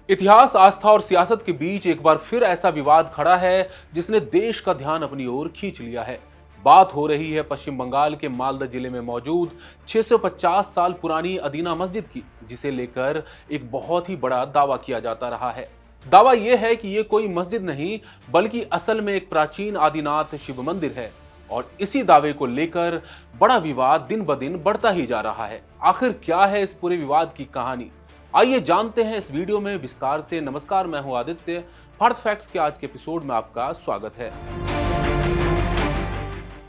इतिहास, आस्था और सियासत के बीच एक बार फिर ऐसा विवाद खड़ा है जिसने देश का ध्यान अपनी ओर खींच लिया है। बात हो रही है पश्चिम बंगाल के मालदा जिले में मौजूद 650 साल पुरानी अदीना मस्जिद की, जिसे लेकर एक बहुत ही बड़ा दावा किया जाता रहा है। दावा यह है कि यह कोई मस्जिद नहीं बल्कि असल में एक प्राचीन आदिनाथ शिव मंदिर है और इसी दावे को लेकर बड़ा विवाद दिन ब दिन बढ़ता ही जा रहा है। आखिर क्या है इस पूरे विवाद की कहानी, आइए जानते हैं इस वीडियो में विस्तार से। नमस्कार, मैं हूं आदित्य। भारत फैक्ट्स के आज के एपिसोड में आपका स्वागत है।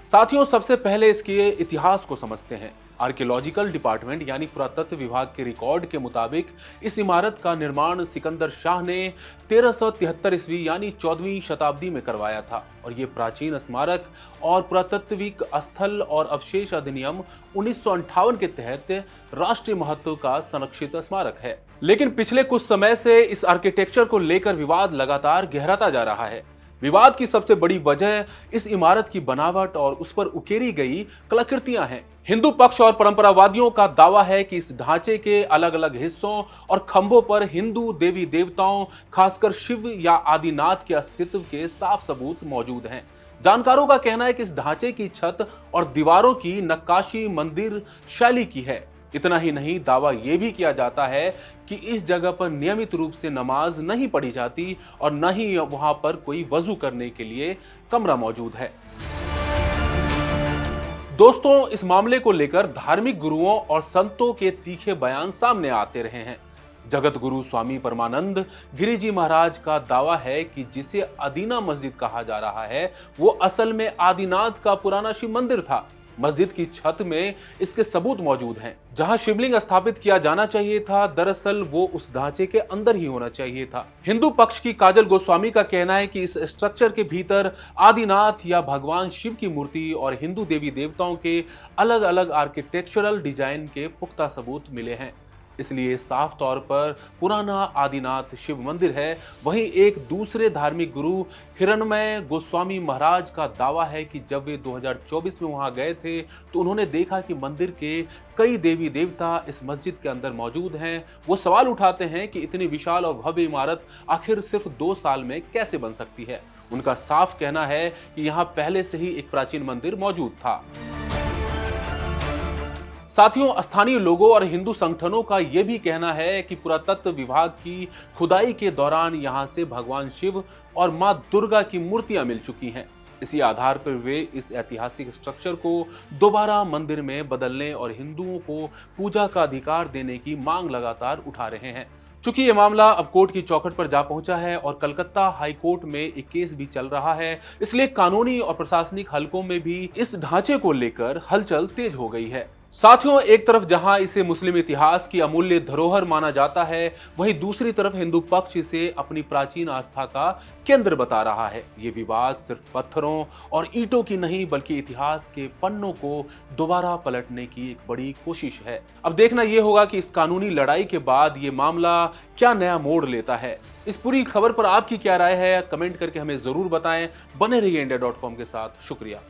साथियों, सबसे पहले इसके इतिहास को समझते हैं। आर्कियोलॉजिकल डिपार्टमेंट यानी पुरातत्व विभाग के रिकॉर्ड के मुताबिक इस इमारत का निर्माण सिकंदर शाह ने 1373 ईस्वी यानी 14वीं शताब्दी में करवाया था और ये प्राचीन स्मारक और पुरातत्विक स्थल और अवशेष अधिनियम 1958 के तहत राष्ट्रीय महत्व का संरक्षित स्मारक है। लेकिन पिछले कुछ समय से इस आर्किटेक्चर को लेकर विवाद लगातार गहराता जा रहा है। विवाद की सबसे बड़ी वजह इस इमारत की बनावट और उस पर उकेरी गई कलाकृतियां हैं। हिंदू पक्ष और परंपरावादियों का दावा है कि इस ढांचे के अलग अलग हिस्सों और खंभों पर हिंदू देवी देवताओं, खासकर शिव या आदिनाथ के अस्तित्व के साफ सबूत मौजूद हैं। जानकारों का कहना है कि इस ढांचे की छत और दीवारों की नक्काशी मंदिर शैली की है। इतना ही नहीं, दावा यह भी किया जाता है कि इस जगह पर नियमित रूप से नमाज नहीं पढ़ी जाती और न ही वहां पर कोई वजू करने के लिए कमरा मौजूद है। दोस्तों, इस मामले को लेकर धार्मिक गुरुओं और संतों के तीखे बयान सामने आते रहे हैं। जगत गुरु स्वामी परमानंद गिरि जी महाराज का दावा है कि जिसे अदीना मस्जिद कहा जा रहा है वो असल में आदिनाथ का पुराना शिव मंदिर था। मस्जिद की छत में इसके सबूत मौजूद हैं। जहां शिवलिंग स्थापित किया जाना चाहिए था, दरअसल वो उस ढांचे के अंदर ही होना चाहिए था। हिंदू पक्ष की काजल गोस्वामी का कहना है कि इस स्ट्रक्चर के भीतर आदिनाथ या भगवान शिव की मूर्ति और हिंदू देवी देवताओं के अलग अलग आर्किटेक्चरल डिजाइन के पुख्ता सबूत मिले हैं, इसलिए साफ तौर पर पुराना आदिनाथ शिव मंदिर है। वहीं एक दूसरे धार्मिक गुरु हिरणमय गोस्वामी महाराज का दावा है कि जब वे 2024 में वहां गए थे तो उन्होंने देखा कि मंदिर के कई देवी देवता इस मस्जिद के अंदर मौजूद हैं। वो सवाल उठाते हैं कि इतनी विशाल और भव्य इमारत आखिर सिर्फ 2 साल में कैसे बन सकती है। उनका साफ कहना है कि यहाँ पहले से ही एक प्राचीन मंदिर मौजूद था। साथियों, स्थानीय लोगों और हिंदू संगठनों का यह भी कहना है कि पुरातत्व विभाग की खुदाई के दौरान यहां से भगवान शिव और मां दुर्गा की मूर्तियां मिल चुकी हैं। इसी आधार पर वे इस ऐतिहासिक स्ट्रक्चर को दोबारा मंदिर में बदलने और हिंदुओं को पूजा का अधिकार देने की मांग लगातार उठा रहे हैं। चूंकि ये मामला अब कोर्ट की चौखट पर जा पहुंचा है और कलकत्ता हाई कोर्ट में एक केस भी चल रहा है, इसलिए कानूनी और प्रशासनिक हलकों में भी इस ढांचे को लेकर हलचल तेज हो गई है। साथियों, एक तरफ जहां इसे मुस्लिम इतिहास की अमूल्य धरोहर माना जाता है, वहीं दूसरी तरफ हिंदू पक्ष इसे अपनी प्राचीन आस्था का केंद्र बता रहा है। ये विवाद सिर्फ पत्थरों और ईंटों की नहीं बल्कि इतिहास के पन्नों को दोबारा पलटने की एक बड़ी कोशिश है। अब देखना यह होगा कि इस कानूनी लड़ाई के बाद ये मामला क्या नया मोड़ लेता है। इस पूरी खबर पर आपकी क्या राय है, कमेंट करके हमें जरूर बताएं। बने रहिए इंडिया.com के साथ। शुक्रिया।